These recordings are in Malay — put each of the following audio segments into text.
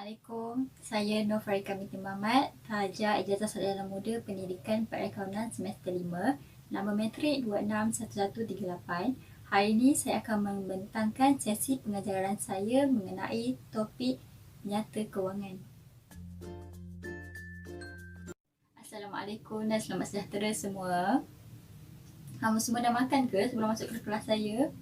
Assalamualaikum, saya Nur Farika binti Muhammad, pelajar Ijazah Sarjana Muda Pendidikan Perakaunan semester 5, nama matrik 261138. Hari ini saya akan membentangkan sesi pengajaran saya mengenai topik nyata kewangan. Assalamualaikum dan selamat sejahtera semua. Kamu semua dah makan ke sebelum masuk ke kelas saya?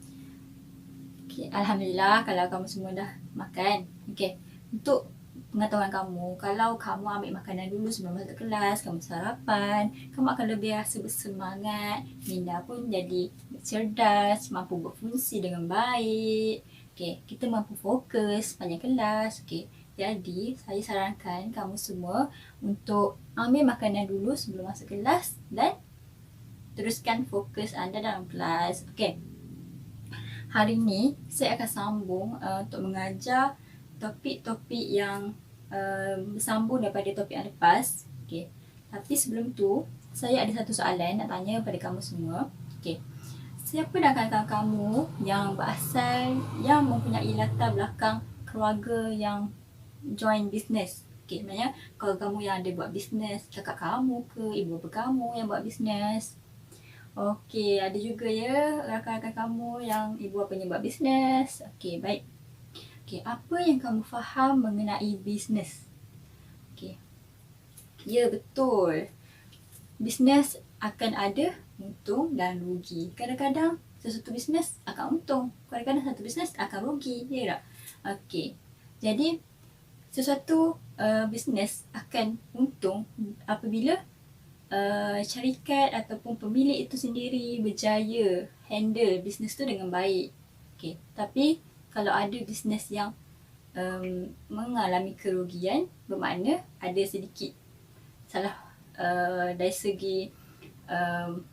Okay, Alhamdulillah kalau kamu semua dah makan. Okay. Untuk pengetahuan kamu, kalau kamu ambil makanan dulu sebelum masuk kelas, kamu sarapan, kamu akan lebih rasa bersemangat, minda pun jadi cerdas, mampu berfungsi dengan baik. Okay, kita mampu fokus panjang kelas. Okay, jadi saya sarankan kamu semua untuk ambil makanan dulu sebelum masuk kelas dan teruskan fokus anda dalam kelas. Okay. Hari ini saya akan sambung untuk mengajar topik-topik yang bersambung daripada topik yang lepas. Okay. Tapi sebelum tu, saya ada satu soalan nak tanya kepada kamu semua. Okay. Siapa dan kawan-kawan kamu yang berasal, yang mempunyai latar belakang keluarga yang join business? Okay, maknanya kalau kamu yang ada buat business, kakak kamu ke, ibu bapa kamu yang buat business. Okey, ada juga ya rakan-rakan kamu yang ibu bapanya buat business. Okey, baik. Okey, apa yang kamu faham mengenai bisnes? Okey. Ya, betul. Bisnes akan ada untung dan rugi. Kadang-kadang sesuatu bisnes akan untung, kadang-kadang satu bisnes akan rugi, ya tak? Okey. Jadi sesuatu bisnes akan untung apabila syarikat ataupun pemilik itu sendiri berjaya handle bisnes tu dengan baik. Okay. Tapi kalau ada bisnes yang mengalami kerugian, bermakna ada sedikit salah dari segi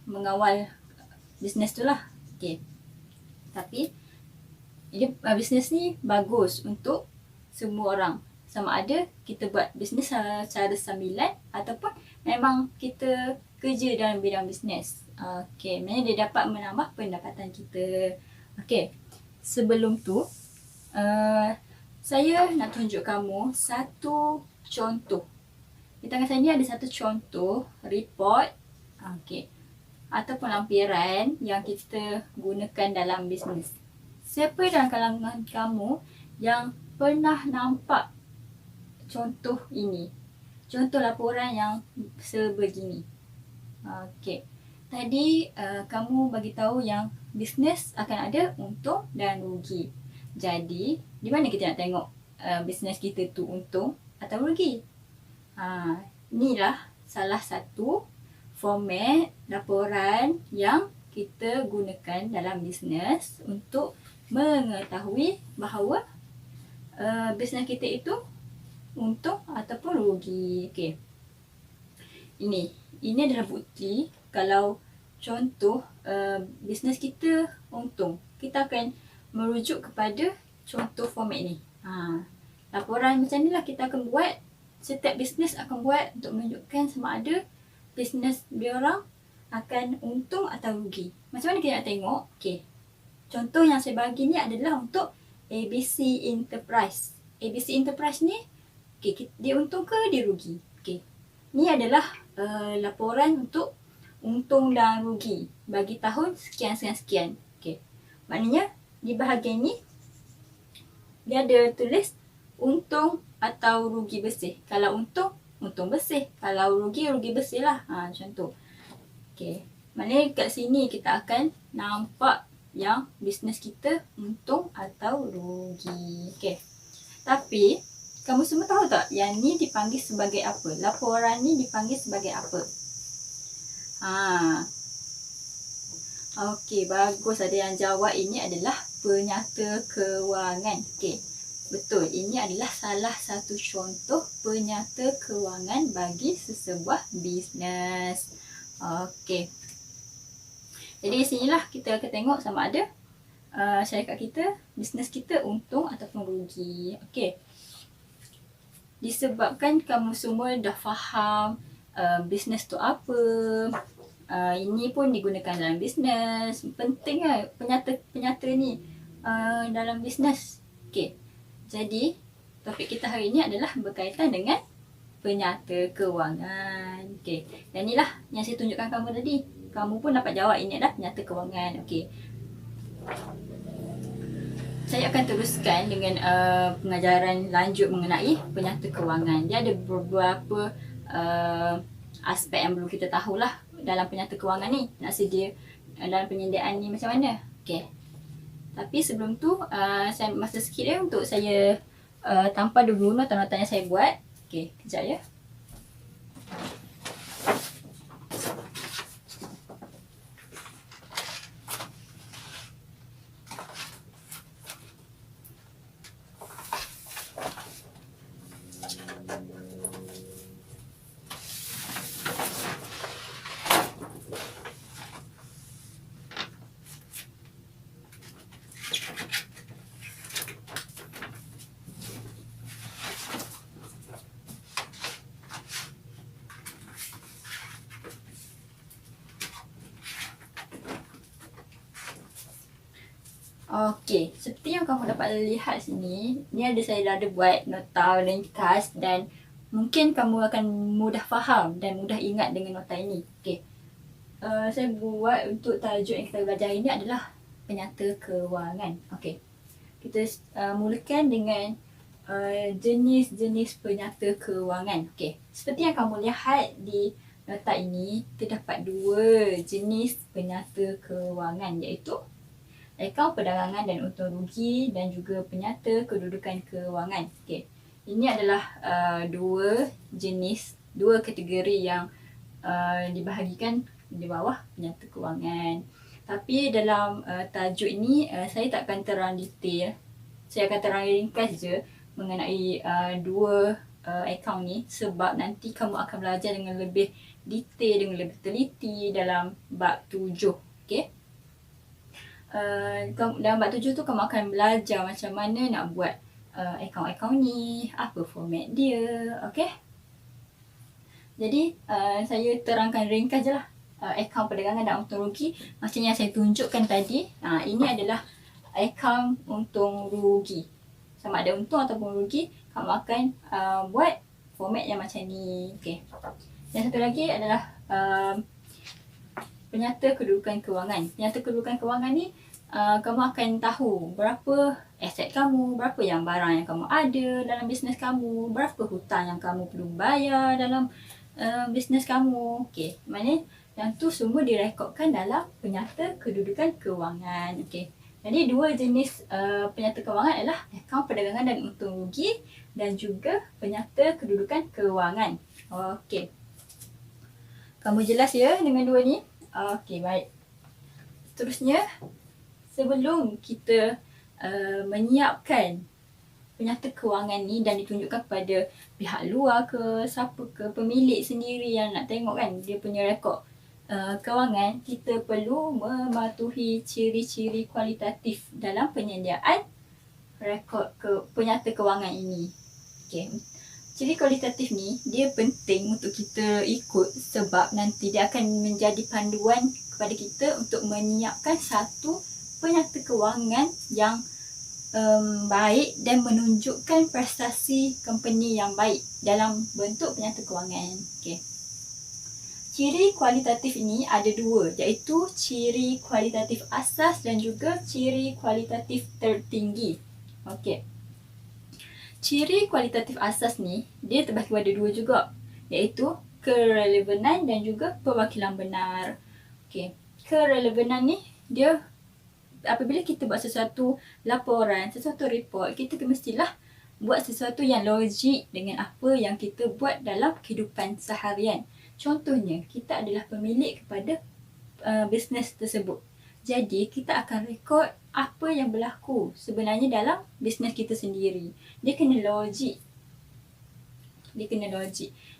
mengawal bisnes tu lah. Okay. Tapi bisnes ni bagus untuk semua orang. Sama ada kita buat bisnes secara sambilan ataupun memang kita kerja dalam bidang bisnes. Okay, maknanya dia dapat menambah pendapatan kita. Okay, sebelum tu saya nak tunjuk kamu satu contoh. Di tangan saya ni ada satu contoh report ataupun lampiran yang kita gunakan dalam bisnes. Siapa dalam kalangan kamu yang pernah nampak contoh ini? Contoh laporan yang sebegini. Okey. Tadi kamu bagi tahu yang bisnes akan ada untung dan rugi. Jadi, di mana kita nak tengok bisnes kita tu untung atau rugi? Inilah salah satu format laporan yang kita gunakan dalam bisnes untuk mengetahui bahawa bisnes kita itu untung ataupun rugi. Okey. Ini adalah bukti kalau contoh bisnes kita untung. Kita akan merujuk kepada contoh format ni. Laporan macam ni lah kita akan buat. Setiap bisnes akan buat untuk menunjukkan sama ada bisnes dia orang akan untung atau rugi. Macam mana kita nak tengok? Okey. Contoh yang saya bagi ni adalah untuk ABC Enterprise. ABC Enterprise ni, okay, dia untung ke dia rugi? Okay. Ni adalah laporan untuk untung dan rugi bagi tahun sekian-sekian-sekian. Okay. Maknanya di bahagian ni dia ada tulis untung atau rugi bersih. Kalau untung, untung bersih. Kalau rugi, rugi bersih lah. Contoh. Okay. Maknanya kat sini kita akan nampak yang bisnes kita untung atau rugi. Okay. Tapi kamu semua tahu tak yang ni dipanggil sebagai apa? Laporan ni dipanggil sebagai apa? Okey, bagus ada yang jawab ini adalah penyata kewangan. Okey. Betul, ini adalah salah satu contoh penyata kewangan bagi sesebuah bisnes. Okey. Jadi sinilah kita akan tengok sama ada syarikat kita, bisnes kita untung ataupun rugi. Okey. Disebabkan kamu semua dah faham bisnes tu apa, ini pun digunakan dalam bisnes. Penting lah penyata ni dalam bisnes. Okey. Jadi topik kita hari ini adalah berkaitan dengan penyata kewangan. Okey. Dan inilah yang saya tunjukkan kamu tadi. Kamu pun dapat jawab ini adalah penyata kewangan. Okey. Saya akan teruskan dengan pengajaran lanjut mengenai penyata kewangan. Dia ada beberapa aspek yang perlu kita tahulah dalam penyata kewangan ni. Nak sedia dalam penyediaan ni macam mana. Okey. Tapi sebelum tu, saya masa sikit ya untuk saya tampal dulu nota-nota yang saya buat. Okey, kejap ya. Okey, seperti yang kamu dapat lihat sini, ni saya ada buat nota ringkas dan mungkin kamu akan mudah faham dan mudah ingat dengan nota ini. Okey, saya buat untuk tajuk yang kita belajar ini adalah penyata kewangan. Okey, kita mulakan dengan jenis-jenis penyata kewangan. Okey, seperti yang kamu lihat di nota ini, terdapat dua jenis penyata kewangan, iaitu akaun perdagangan dan untung rugi dan juga penyata kedudukan kewangan. Okey. Ini adalah dua kategori yang dibahagikan di bawah penyata kewangan. Tapi dalam tajuk ini saya tak akan terang detail. Saya akan terang ringkas je mengenai dua akaun ni sebab nanti kamu akan belajar dengan lebih detail, dengan lebih teliti dalam bab 7. Okey. Dalam bab 7 tu kamu akan belajar macam mana nak buat akaun-akaun ni, apa format dia, okey? Jadi saya terangkan ringkas je lah akaun perdagangan dan untung rugi macam yang saya tunjukkan tadi. Ini adalah akaun untung rugi. Sama ada untung ataupun rugi, kamu akan buat format yang macam ni, okey? Yang satu lagi adalah penyata kedudukan kewangan. Penyata kedudukan kewangan ni kamu akan tahu berapa aset kamu, berapa yang barang yang kamu ada dalam bisnes kamu, berapa hutang yang kamu perlu bayar dalam bisnes kamu. Okey, maknanya yang tu semua direkodkan dalam penyata kedudukan kewangan. Okey. Jadi dua jenis penyata kewangan adalah akaun perdagangan dan untung rugi dan juga penyata kedudukan kewangan. Okey. Kamu jelas ya dengan dua ni? Okey, baik. Seterusnya, sebelum kita menyiapkan penyata kewangan ni dan ditunjukkan kepada pihak luar ke, siapa ke, pemilik sendiri yang nak tengok kan dia punya rekod kewangan, kita perlu mematuhi ciri-ciri kualitatif dalam penyediaan rekod penyata kewangan ini. Okey. Ciri kualitatif ni dia penting untuk kita ikut sebab nanti dia akan menjadi panduan kepada kita untuk menyiapkan satu penyata kewangan yang baik dan menunjukkan prestasi company yang baik dalam bentuk penyata kewangan. Okey. Ciri kualitatif ini ada dua, iaitu ciri kualitatif asas dan juga ciri kualitatif tertinggi. Okey. Ciri kualitatif asas ni, dia terbahagi pada dua juga, iaitu kerelevanan dan juga perwakilan benar. Okey, kerelevanan ni, dia apabila kita buat sesuatu laporan, sesuatu report, kita mestilah buat sesuatu yang logik dengan apa yang kita buat dalam kehidupan seharian. Contohnya, kita adalah pemilik kepada bisnes tersebut. Jadi, kita akan rekod apa yang berlaku sebenarnya dalam bisnes kita sendiri. Dia kena logik.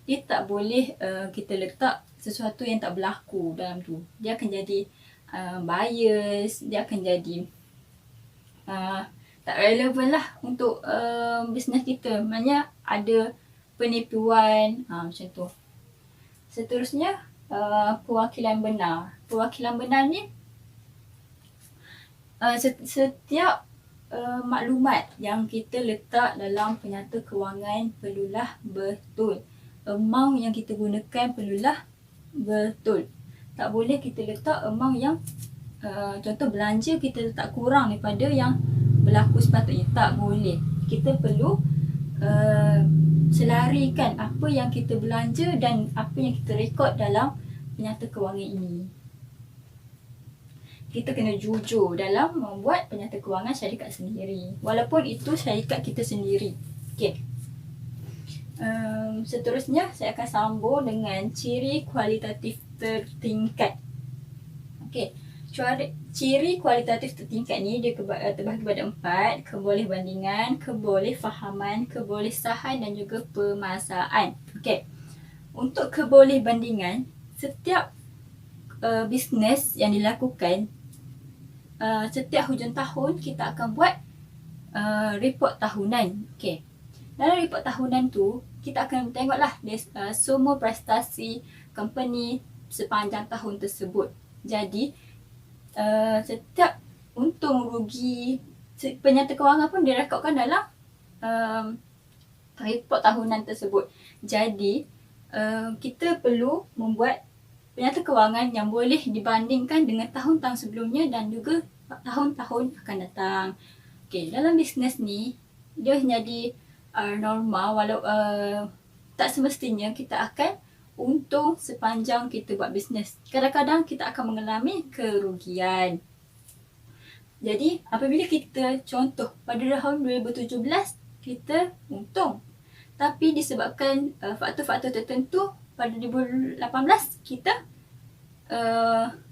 Dia tak boleh kita letak sesuatu yang tak berlaku dalam tu. Dia akan jadi bias, dia akan jadi tak relevan lah untuk bisnes kita. Maknanya ada penipuan, macam tu. Seterusnya, perwakilan benar. Perwakilan benar ni, setiap maklumat yang kita letak dalam penyata kewangan perlulah betul. Amount yang kita gunakan perlulah betul. Tak boleh kita letak amount yang contoh belanja kita letak kurang daripada yang berlaku sepatutnya. Tak boleh. Kita perlu selarikan apa yang kita belanja dan apa yang kita rekod dalam penyata kewangan ini. Kita kena jujur dalam membuat penyata kewangan syarikat sendiri, walaupun itu syarikat kita sendiri. Okey. Seterusnya saya akan sambung dengan ciri kualitatif tertingkat. Okey. Ciri kualitatif tertingkat ni dia terbahagi kepada 4: kebolehbandingan, kebolehfahaman, kebolehsahan dan juga pemasaan. Okey. Untuk kebolehbandingan, setiap bisnes yang dilakukan setiap hujung tahun kita akan buat report tahunan. Okey. Dalam report tahunan tu kita akan tengoklah semua prestasi company sepanjang tahun tersebut. Jadi setiap untung rugi penyata kewangan pun direkodkan dalam report tahunan tersebut. Jadi kita perlu membuat penyata kewangan yang boleh dibandingkan dengan tahun-tahun sebelumnya dan juga tahun-tahun akan datang. Okey, dalam bisnes ni dia jadi normal walau tak semestinya kita akan untung sepanjang kita buat bisnes. Kadang-kadang kita akan mengalami kerugian. Jadi apabila kita contoh pada tahun 2017 kita untung, tapi disebabkan faktor-faktor tertentu pada 2018 kita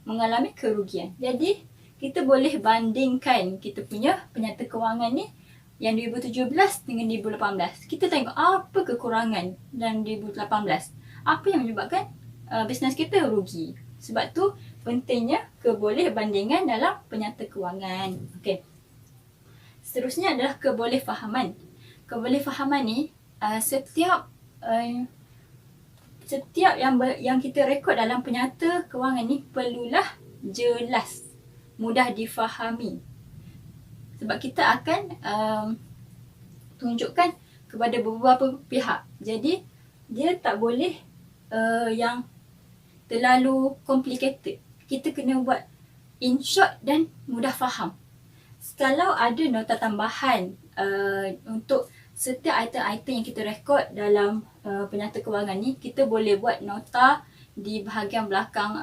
mengalami kerugian. Jadi kita boleh bandingkan kita punya penyata kewangan ni yang 2017 dengan 2018. Kita tengok apa kekurangan dalam 2018. Apa yang menyebabkan bisnes kita rugi. Sebab tu pentingnya kebolehbandingan dalam penyata kewangan. Okey. Seterusnya adalah kebolehfahaman. Kebolehfahaman ni setiap yang kita rekod dalam penyata kewangan ni perlulah jelas, mudah difahami. Sebab kita akan tunjukkan kepada beberapa pihak. Jadi dia tak boleh yang terlalu complicated. Kita kena buat in short dan mudah faham. Kalau ada nota tambahan untuk setiap item-item yang kita rekod dalam penyata kewangan ni, kita boleh buat nota di bahagian belakang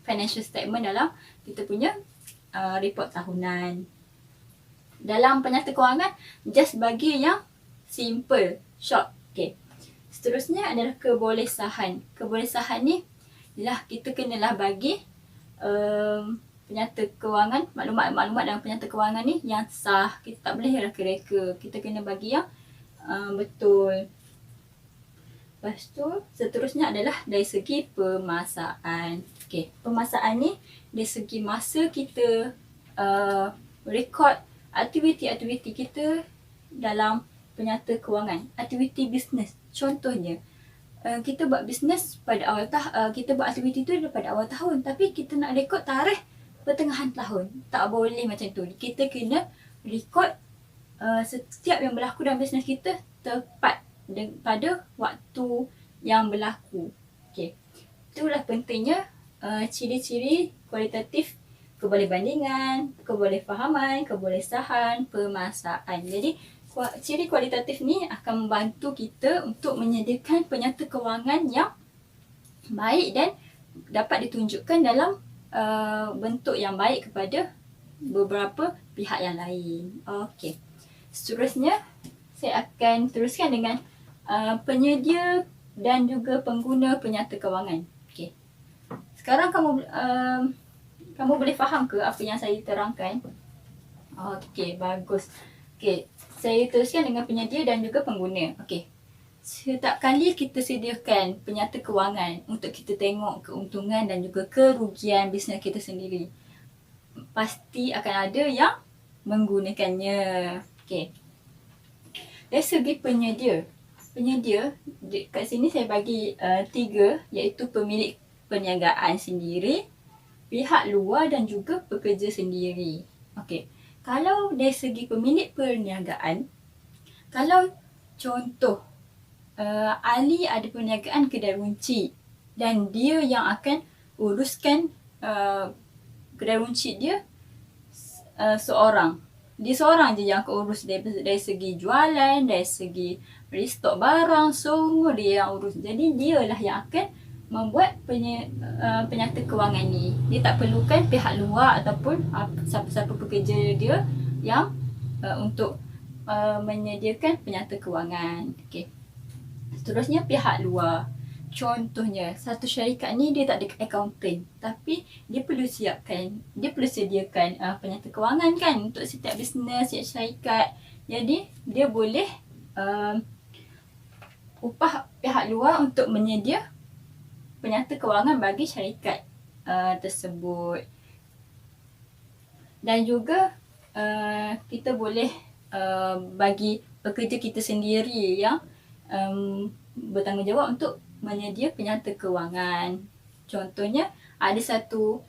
financial statement dalam kita punya report tahunan. Dalam penyata kewangan, just bagi yang simple, short. Okay. Seterusnya adalah kebolehsahan. Kebolehsahan ni ialah kita kenalah bagi penyata kewangan, maklumat-maklumat dalam penyata kewangan ni yang sah. Kita tak boleh reka-reka. Kita kena bagi yang betul. Lepas tu, seterusnya adalah dari segi pemasaan. Okay. Pemasaan ni dari segi masa kita rekod aktiviti-aktiviti kita dalam penyata kewangan. Aktiviti bisnes. Contohnya, kita buat bisnes pada awal kita buat aktiviti tu pada awal tahun, tapi kita nak rekod tarikh pertengahan tahun. Tak boleh macam tu. Kita kena rekod setiap yang berlaku dalam bisnes kita tepat pada waktu yang berlaku. Okay. Itulah pentingnya ciri-ciri kualitatif kebolehbandingan, kebolehfahaman, kebolehsahan, pemasaan. Jadi ciri kualitatif ni akan membantu kita untuk menyediakan penyata kewangan yang baik dan dapat ditunjukkan dalam bentuk yang baik kepada beberapa pihak yang lain. Okey. Seterusnya saya akan teruskan dengan penyedia dan juga pengguna penyata kewangan. Okey. Sekarang kamu boleh faham ke apa yang saya terangkan? Okey, bagus. Okey, saya teruskan dengan penyedia dan juga pengguna. Okey. Setiap kali kita sediakan penyata kewangan untuk kita tengok keuntungan dan juga kerugian bisnes kita sendiri, pasti akan ada yang menggunakannya. Okey. Dari segi penyedia. Kat sini saya bagi 3, iaitu pemilik perniagaan sendiri, pihak luar dan juga pekerja sendiri. Okey. Kalau dari segi pemilik perniagaan, kalau contoh Ali ada perniagaan kedai runcit dan dia yang akan uruskan kedai runcit dia seorang. Dia seorang je yang akan urus dari segi jualan, dari segi restock barang, semua dia yang urus. Jadi dia lah yang akan membuat penyata kewangan ni. Dia tak perlukan pihak luar ataupun siapa-siapa pekerja dia yang untuk menyediakan penyata kewangan. Okay. Seterusnya pihak luar. Contohnya, satu syarikat ni dia tak ada accountant, tapi dia perlu sediakan penyata kewangan kan untuk setiap bisnes, setiap syarikat. Jadi dia boleh upah pihak luar untuk menyedia penyata kewangan bagi syarikat tersebut. Dan juga kita boleh bagi pekerja kita sendiri yang bertanggungjawab untuk menyedia penyata kewangan. Contohnya, ada satu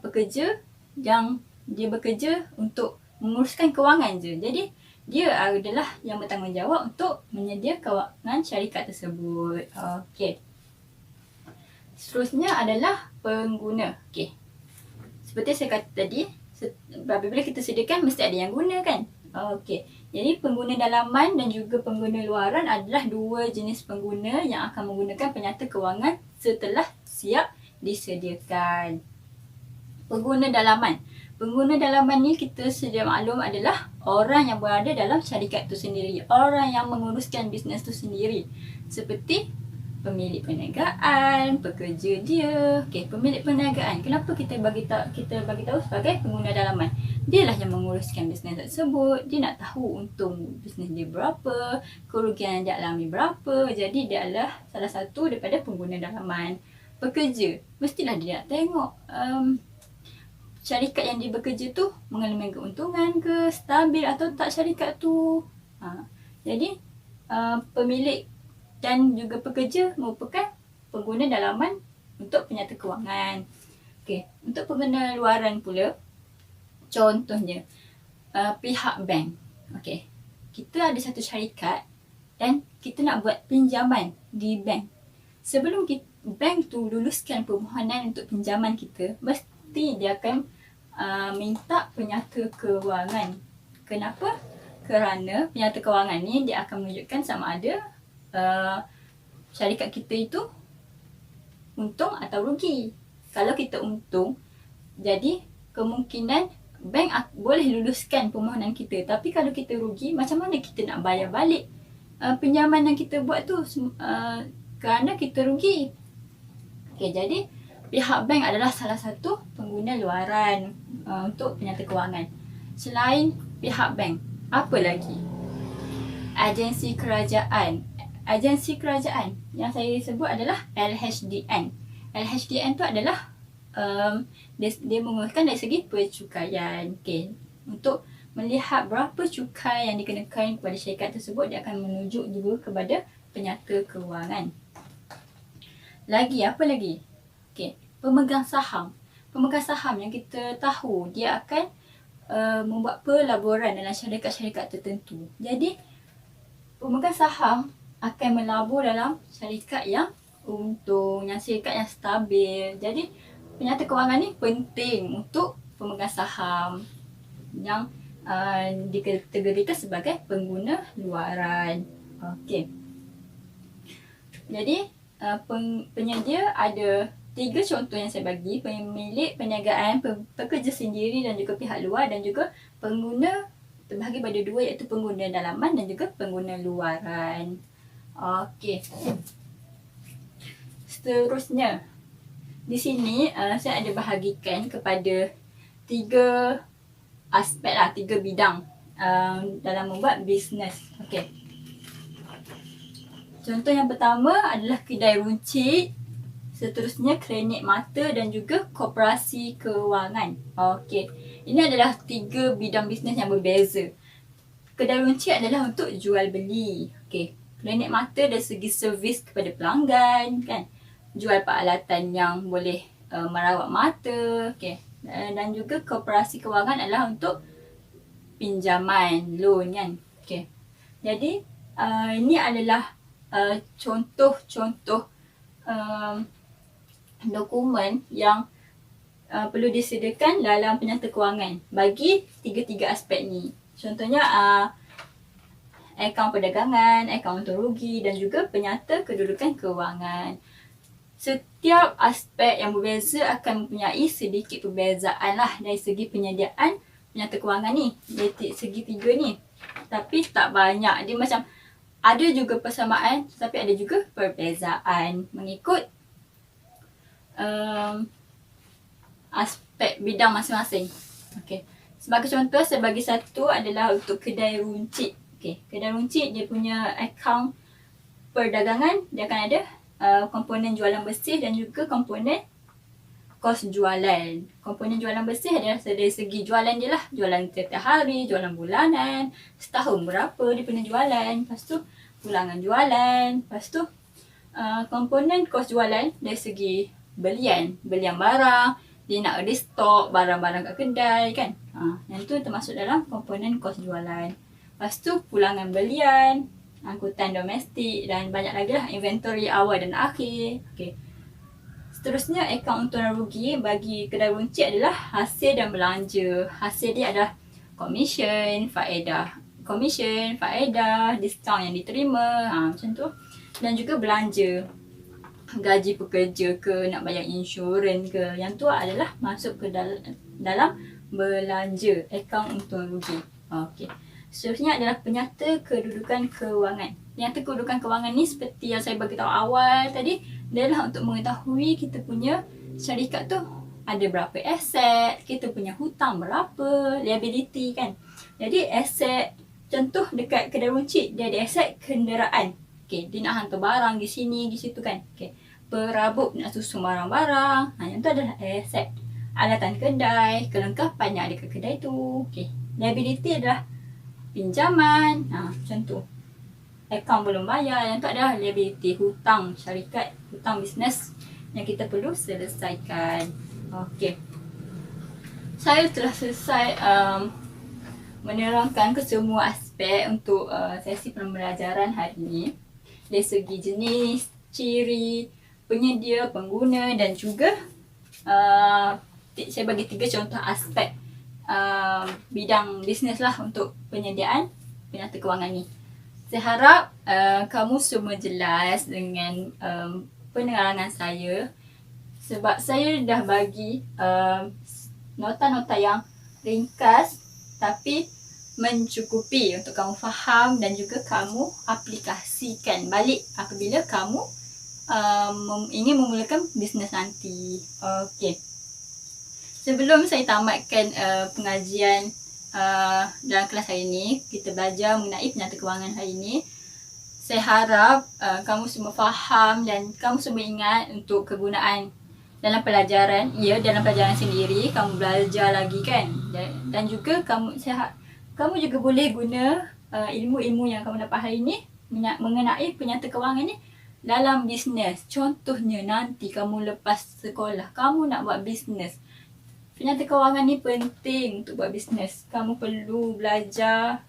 pekerja yang dia bekerja untuk menguruskan kewangan je. Jadi dia adalah yang bertanggungjawab untuk menyedia kewangan syarikat tersebut. Okey. Seterusnya adalah pengguna. Okey. Seperti saya kata tadi, apabila kita sediakan mesti ada yang guna kan. Okey. Jadi pengguna dalaman dan juga pengguna luaran adalah dua jenis pengguna yang akan menggunakan penyata kewangan setelah siap disediakan. Pengguna dalaman. Pengguna dalaman ni kita sedia maklum adalah orang yang berada dalam syarikat tu sendiri. Orang yang menguruskan bisnes tu sendiri. Seperti pemilik perniagaan, pekerja dia. Okey, pemilik perniagaan. Kenapa kita bagi tahu sebagai pengguna dalaman? Dialah yang menguruskan bisnes tersebut. Dia nak tahu untung bisnes dia berapa, kerugian yang dia alami berapa. Jadi dia adalah salah satu daripada pengguna dalaman. Pekerja, mestilah dia nak tengok syarikat yang dia bekerja tu mengalami keuntungan ke, stabil atau tak syarikat tu. Jadi pemilik dan juga pekerja merupakan pengguna dalaman untuk penyata kewangan. Okey, untuk pengguna luaran pula, contohnya pihak bank. Okey, kita ada satu syarikat dan kita nak buat pinjaman di bank. Sebelum bank tu luluskan permohonan untuk pinjaman kita, mesti dia akan minta penyata kewangan. Kenapa? Kerana penyata kewangan ni dia akan menunjukkan sama ada syarikat kita itu untung atau rugi. Kalau kita untung, jadi kemungkinan bank boleh luluskan permohonan kita. Tapi kalau kita rugi, macam mana kita nak bayar balik pinjaman yang kita buat tu kerana kita rugi. Okay, jadi pihak bank adalah salah satu pengguna luaran untuk penyata kewangan. Selain pihak bank, apa lagi? Agensi kerajaan. Agensi kerajaan yang saya sebut adalah LHDN. LHDN tu adalah dia menguruskan dari segi percukaian. Okay. Untuk melihat berapa cukai yang dikenakan kepada syarikat tersebut, dia akan menunjuk juga kepada penyata kewangan. Lagi, apa lagi? Okay. Pemegang saham. Pemegang saham yang kita tahu dia akan membuat pelaburan dalam syarikat-syarikat tertentu. Jadi, pemegang saham akan melabur dalam syarikat yang untung, yang syarikat yang stabil. Jadi, penyata kewangan ni penting untuk pemegang saham yang dikategorikan sebagai pengguna luaran. Okey. Jadi, penyedia ada 3 contoh yang saya bagi. Pemilik perniagaan, pekerja sendiri dan juga pihak luar, dan juga pengguna terbahagi pada 2, iaitu pengguna dalaman dan juga pengguna luaran. Okey. Seterusnya, di sini saya ada bahagikan kepada 3 aspek lah, 3 bidang dalam membuat bisnes. Okey. Contoh yang pertama adalah kedai runcit. Seterusnya klinik mata dan juga koperasi kewangan. Okey. Ini adalah 3 bidang bisnes yang berbeza. Kedai runcit adalah untuk jual beli. Okey. Klinik mata dari segi servis kepada pelanggan, kan? Jual peralatan yang boleh merawat mata. Okay. Dan juga koperasi kewangan adalah untuk pinjaman, loan kan. Okay. Jadi ini adalah contoh-contoh dokumen yang perlu disediakan dalam penyata kewangan bagi tiga-tiga aspek ni. Contohnya akaun perdagangan, akaun untung rugi dan juga penyata kedudukan kewangan. Setiap aspek yang berbeza akan mempunyai sedikit perbezaan lah dari segi penyediaan penyata kewangan ni, dari segi tiga ni. Tapi tak banyak, dia macam ada juga persamaan tetapi ada juga perbezaan mengikut aspek bidang masing-masing. Okay. Sebagai contoh, saya bagi satu adalah untuk kedai runcit. Okay. Kedai runcit dia punya akaun perdagangan, dia akan ada komponen jualan bersih dan juga komponen kos jualan. Komponen jualan bersih adalah dari segi jualan dia lah. Jualan setiap hari, jualan bulanan, setahun berapa dia punya jualan. Lepas tu pulangan jualan. Lepas tu komponen kos jualan dari segi belian barang. Dia nak ada stok barang-barang kat kedai kan. Yang tu termasuk dalam komponen kos jualan. Lepas tu pulangan belian, angkutan domestik dan banyak lagi lah inventory awal dan akhir. Okay. Seterusnya akaun untung dan rugi bagi kedai runcit adalah hasil dan belanja. Hasil dia adalah komisen, faedah, diskaun yang diterima, macam tu. Dan juga belanja, gaji pekerja ke, nak bayar insurans ke, yang tu adalah masuk ke dalam belanja, akaun untung rugi. Okay. Seterusnya adalah penyata kedudukan kewangan. Penyata kedudukan kewangan ni seperti yang saya beritahu awal tadi, dia adalah untuk mengetahui kita punya syarikat tu ada berapa aset, kita punya hutang berapa, liability kan. Jadi aset, contoh dekat kedai runcit, dia ada aset kenderaan. Okay, dia nak hantar barang di sini, di situ kan. Okay. Perabot nak susun barang-barang, yang tu adalah aset. Alatan kedai, kelengkapan yang ada kat kedai tu. Okay. Liability adalah pinjaman, macam tu. Akaun belum bayar, yang tu adalah liability, hutang syarikat, hutang bisnes yang kita perlu selesaikan. Okey. Saya telah selesai menerangkan ke semua aspek untuk sesi pembelajaran hari ini. Dari segi jenis, ciri, penyedia, pengguna dan juga saya bagi 3 contoh aspek bidang bisnes lah untuk penyediaan penyata kewangan ni. Saya harap kamu semua jelas dengan penerangan saya, sebab saya dah bagi nota-nota yang ringkas tapi mencukupi untuk kamu faham dan juga kamu aplikasikan balik apabila kamu ingin memulakan bisnes nanti. Okey. Sebelum saya tamatkan pengajian dalam kelas hari ini, kita belajar mengenai penyata kewangan hari ini. Saya harap kamu semua faham dan kamu semua ingat untuk kegunaan dalam pelajaran. Ya, dalam pelajaran sendiri kamu belajar lagi kan. Dan juga kamu juga boleh guna ilmu-ilmu yang kamu dapat hari ini mengenai penyata kewangan ni dalam bisnes. Contohnya nanti kamu lepas sekolah, kamu nak buat bisnes. Penyata kewangan ni penting untuk buat bisnes. Kamu perlu belajar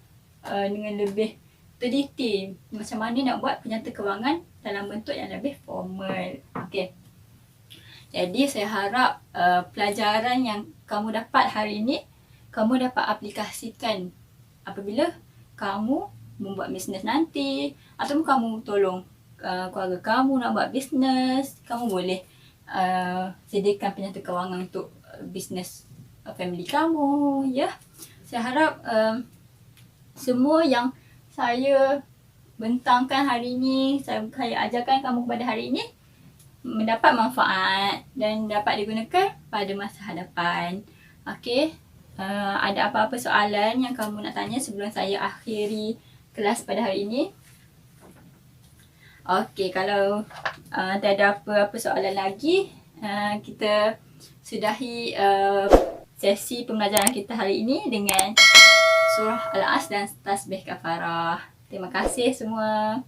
dengan lebih teliti macam mana nak buat penyata kewangan dalam bentuk yang lebih formal. Okey. Jadi saya harap pelajaran yang kamu dapat hari ini, kamu dapat aplikasikan apabila kamu membuat bisnes nanti, ataupun kamu tolong keluarga kamu nak buat bisnes, kamu boleh sediakan penyata kewangan untuk bisnes family kamu, ya. Saya harap semua yang saya bentangkan hari ini, saya ajarkan kamu pada hari ini mendapat manfaat dan dapat digunakan pada masa hadapan. Okey. Ada apa-apa soalan yang kamu nak tanya sebelum saya akhiri kelas pada hari ini? Okey, kalau tak ada apa-apa soalan lagi, kita sudahi sesi pembelajaran kita hari ini dengan surah Al-As dan tasbih kafarah. Terima kasih semua.